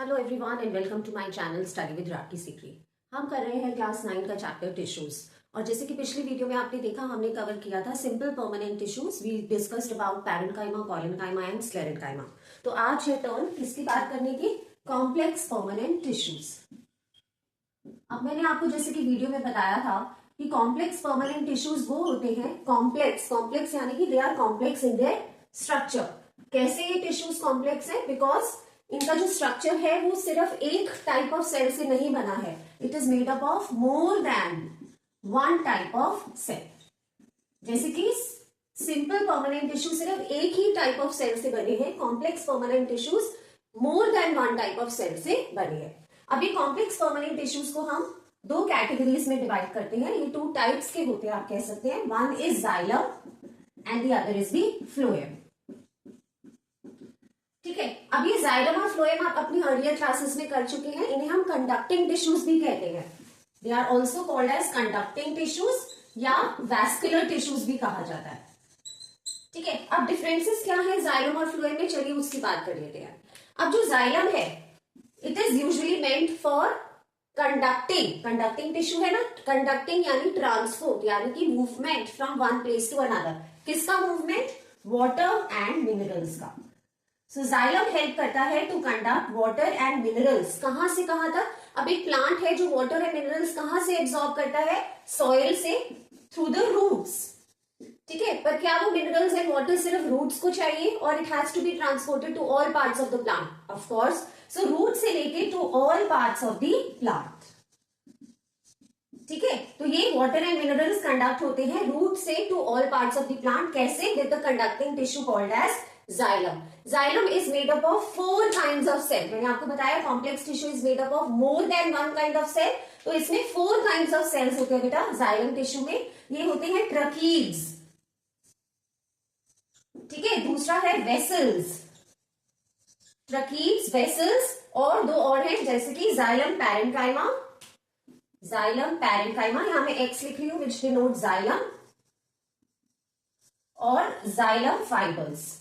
Hello everyone and welcome to my channel study with Rathi Sikri. हम कर रहे हैं क्लास 9 का चैप्टर टिश्यूज। और जैसे कि पिछली वीडियो में आपने देखा, हमने कवर किया था simple permanent tissues. We discussed about parenchyma, collenchyma and sclerenchyma. तो आज है टर्न किसकी बात करने की? Complex permanent tissues. अब मैंने आपको जैसे कि वीडियो में बताया था कि कॉम्प्लेक्स परमानेंट टिश्यूज वो होते हैं कॉम्प्लेक्स यानी कि they are complex in their structure. कैसे ये टिश्यूज कॉम्प्लेक्स है? बिकॉज इनका जो स्ट्रक्चर है वो सिर्फ एक टाइप ऑफ सेल से नहीं बना है। It is made up of more than one type of cell. जैसे कि सिंपल परमानेंट टिश्यू सिर्फ एक ही टाइप ऑफ सेल से बने हैं, complex permanent tissues more than one type of cell से बने हैं। अभी कॉम्प्लेक्स परमानेंट टिश्यूज को हम दो कैटेगरीज में डिवाइड करते हैं। ये टू टाइप्स के होते हैं, आप कह सकते हैं। One is xylem and the other is the phloem. ठीक है, अब ये जाइलम और फ्लोएम आप अपनी अर्लियर क्लासेस में कर चुके हैं। इन्हें हम कंडक्टिंग टिश्यूज भी कहते हैं। They are also called as conducting tissues या वैस्कुलर टिश्यूज भी कहा जाता है। ठीक है, अब डिफरेंसेस क्या है जाइलम और फ्लोएम में? चलिए उसकी बात कर लेते हैं। अब जो जाइलम है it is usually meant for conducting tissue है ना। कंडक्टिंग यानी ट्रांसपोर्ट यानी कि movement from one place to another. किसका मूवमेंट? वाटर एंड मिनरल्स का। सो जाइलम हेल्प करता है to conduct water and minerals. कहां से कहां तक? अब एक प्लांट है जो वाटर एंड मिनरल्स कहां से एब्सॉर्ब करता है? सॉइल से, थ्रू द रूट्स। ठीक है, पर क्या वो मिनरल्स एंड वाटर सिर्फ रूट्स को चाहिए और it has to be transported to all parts of the plant? Of course. So root से लेके to all parts of the plant. ठीक है, तो ये वाटर एंड मिनरल्स कंडक्ट होते हैं रूट से to all parts of the plant. कैसे? With the conducting tissue called as xylem. Xylem is made up of 4 kinds of cell. मैंने आपको बताया complex tissue is made up of more than one kind of cell. तो इसमें 4 kinds of sales होते हैं बेटा xylem tissue में। ये होते हैं ट्रकीड्स। ठीक है, दूसरा है वेसल्स। ट्रकीड्स, वेसल्स और दो और हैं जैसे कि जाइलम पैरेन्काइमा। यहां मैं एक्स लिख रही हूं विच डिनोट जाइलम, और जाइलम फाइबर्स।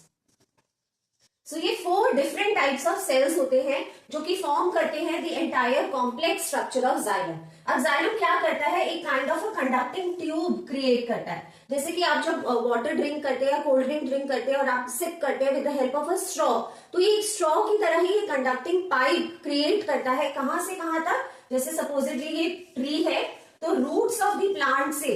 सो ये 4 डिफरेंट टाइप्स ऑफ सेल्स होते हैं जो कि फॉर्म करते हैं the entire complex structure of xylem. अब जाइलम क्या करता है? एक kind of a conducting tube create करता है। जैसे कि आप जब वाटर ड्रिंक करते हैं या कोल्ड ड्रिंक ड्रिंक करते हैं और आप सिप करते हैं with the help of a straw, तो ये एक स्ट्रॉ की तरह ही ये कंडक्टिंग पाइप क्रिएट करता है। कहां से कहां तक? जैसे सपोजिटली ये ट्री है तो रूट्स ऑफ द प्लांट से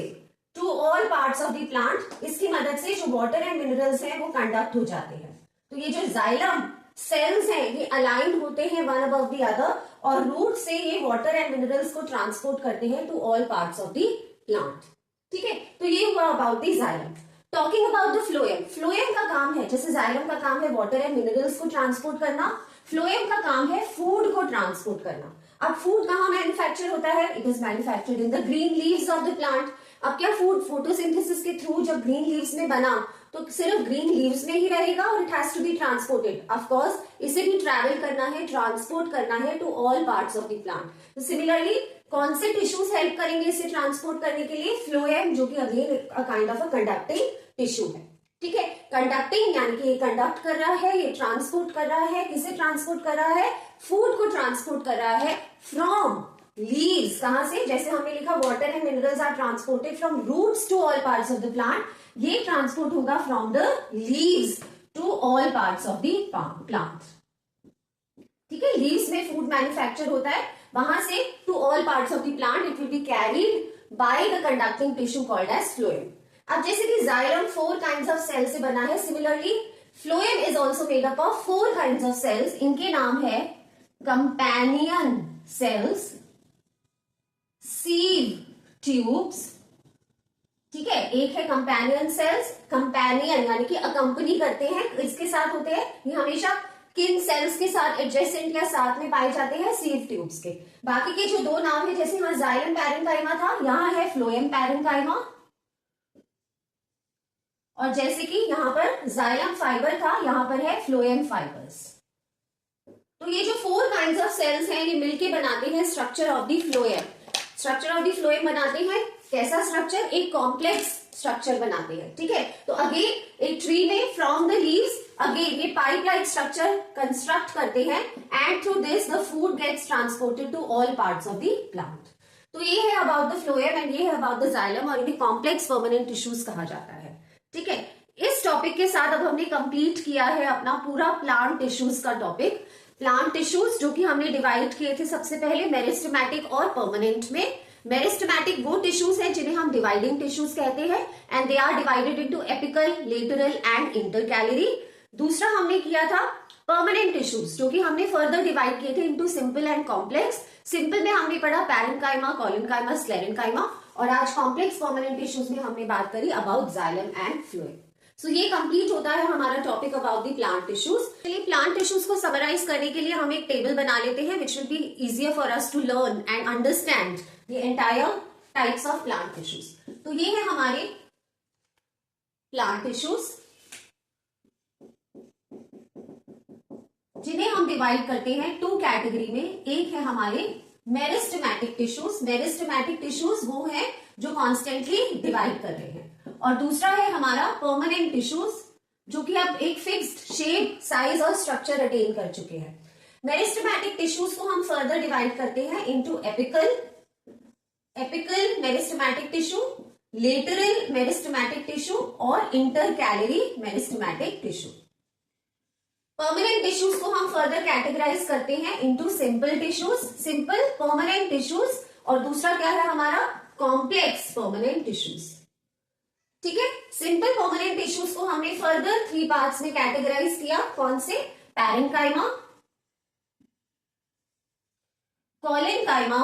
to all parts of the plant, इसकी मदद से जो वाटर एंड मिनरल्स हैं वो कंडक्ट हो जाते हैं। तो ये जो जाइलम सेल्स हैं ये अलाइंड होते हैं वन अबव द अदर और रूट से ये वाटर एंड मिनरल्स को ट्रांसपोर्ट करते हैं to all parts of the plant. ठीक है, तो ये हुआ about the xylem. Talking about the phloem. Phloem का काम है, जैसे जाइलम का काम है वाटर एंड मिनरल्स को ट्रांसपोर्ट करना, फ्लोएम का काम है फूड को ट्रांसपोर्ट करना। अब फूड कहां मैन्युफैक्चर होता है? It is manufactured in the green leaves of the plant. अब क्या फूड फोटोसिंथेसिस के थ्रू जब ग्रीन लीव्स में बना तो सिर्फ ग्रीन लीव्स में ही रहेगा और it has to be transported. Of course इसे भी ट्रैवल करना है, ट्रांसपोर्ट करना है to all parts of the plant. तो सिमिलरली कौन से टिश्यूज हेल्प करेंगे इसे ट्रांसपोर्ट करने के लिए? फ्लोएम, जो कि again a kind of a conducting tissue है। ठीक है, कंडक्टिंग यानी कि ये कंडक्ट कर रहा है, ये ट्रांसपोर्ट कर रहा है। किसे ट्रांसपोर्ट कर रहा है? फूड को ट्रांसपोर्ट कर रहा है फ्रॉम लीव्स। कहां से? जैसे हमने लिखा water and minerals are transported from roots to all parts of the plant. ये ट्रांसपोर्ट होगा from the leaves to all parts of the plant. ठीक है, लीव्स में फूड मैन्युफैक्चर होता है, वहां से to all parts of the plant it will be carried by the conducting tissue called as phloem. अब जैसे कि जाइलम 4 काइंड्स ऑफ सेल से बना है, similarly phloem is also made up of 4 kinds of cells. इनके नाम है companion cells, sieve tubes. ठीक है, एक है कंपेनियन सेल्स, कंपेनियन यानी कि अकंपनी करते हैं, इसके साथ होते हैं। ये हमेशा किन सेल्स के साथ एडजेसेंट या साथ में पाए जाते हैं? सीव ट्यूब्स के। बाकी के जो 2 नाम है, जैसे यहाँ जाइलम पैरेन्काइमा था, यहाँ है फ्लोएम पैरेन्काइमा, और जैसे कि यहाँ पर जाइलम फाइबर था, यहाँ पर है फ्लोएम फाइबर्स। तो ये जो 4 काइंड्स ऑफ सेल्स हैं ये मिलके बनाते हैं structure of the phloem. Structure of the phloem बनाते हैं कैसा स्ट्रक्चर? एक कॉम्प्लेक्स स्ट्रक्चर बनाते हैं। ठीक है, तो अगेन एक ट्री में फ्रॉम द लीव्स अगेन ये पाइप लाइक स्ट्रक्चर कंस्ट्रक्ट करते हैं and through this the food gets transported to all parts of the plant. तो ये है अबाउट द फ्लोएम एंड ये है अबाउट द जाइलम, और इन्हें कॉम्प्लेक्स परमानेंट टिश्यूज कहा जाता है। ठीक है, इस टॉपिक के साथ अब हमने कंप्लीट किया है अपना पूरा प्लांट टिश्यूज का टॉपिक। प्लांट टिश्यूज जो कि हमने डिवाइड किए थे सबसे पहले मेरिस्टेमेटिक और परमानेंट में। मेरिस्टेमेटिक वो टिश्यूज हैं जिन्हें हम डिवाइडिंग टिश्यूज कहते हैं and they are divided into apical, lateral and intercalary. दूसरा हमने किया था परमानेंट टिश्यूज जो कि हमने फर्दर डिवाइड किए थे into simple and complex. Simple में हमने पढ़ा पैरेन्काइमा, कॉलेनकाइमा, स्क्लेरेन्काइमा, और आज कॉम्प्लेक्स परमानेंट टिश्यूज में हमने बात करी about xylem and phloem. So ये कंप्लीट होता है हमारा topic about the plant tissues. चलिए प्लांट टिश्यूज को समराइज करने के लिए हम एक टेबल बना लेते हैं which will be easier for us to learn and understand the entire types of plant tissues. तो ये है हमारे प्लांट टिश्यूज जिन्हें हम डिवाइड करते हैं 2 कैटेगरी में। एक है हमारे मेरिस्टेमेटिक टिश्यूज। मेरिस्टेमेटिक टिश्यूज वो है जो कॉन्स्टेंटली डिवाइड कर रहे हैं, और दूसरा है हमारा परमानेंट टिश्यूज जो कि अब एक फिक्स्ड शेप, साइज और स्ट्रक्चर अटेन कर चुके हैं। मेरिस्टेमेटिक टिश्यूज को हम फर्दर डिवाइड करते हैं into apical meristematic tissue, lateral meristematic tissue और intercalary meristematic tissue. Permanent tissues को हम फर्दर कैटेगराइज करते हैं into simple tissues, simple permanent tissues, और दूसरा क्या है हमारा कॉम्प्लेक्स परमानेंट टिश्यूज। ठीक है, सिंपल परमानेंट टिश्यूज को हमने फर्दर 3 पार्ट्स में कैटेगराइज किया। कौन से? Parenchyma, collenchyma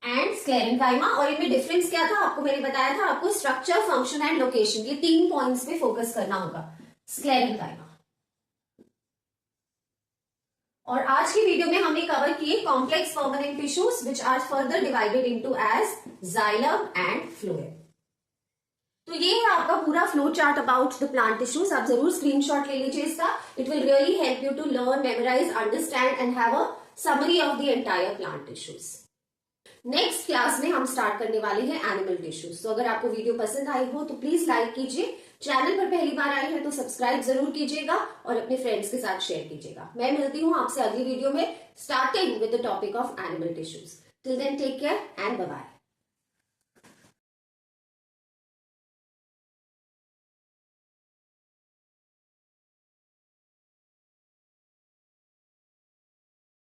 and sclerenchyma. और इनमें डिफरेंस क्या था आपको मैंने बताया था, आपको स्ट्रक्चर, फंक्शन एंड लोकेशन, ये 3 पॉइंट्स पे फोकस करना होगा। स्क्लेरेन्काइमा। और आज की वीडियो में हमने कवर किए complex permanent tissues which are further divided into as xylem and phloem. तो ये है आपका पूरा flow chart about the plant tissues. आप जरूर स्क्रीनशॉट ले लीजिए इसका। It will really help you to learn, memorize, understand and have a summary of the entire plant tissues. Next class में हम स्टार्ट करने वाले हैं एनिमल टिश्यूज। तो अगर आपको वीडियो पसंद आई हो तो प्लीज लाइक कीजिए। चैनल पर पहली बार आए हैं तो सब्सक्राइब जरूर कीजिएगा और अपने फ्रेंड्स के साथ शेयर कीजिएगा। मैं मिलती हूँ आपसे अगली वीडियो में starting with the topic of animal tissues. Till then take care and bye bye.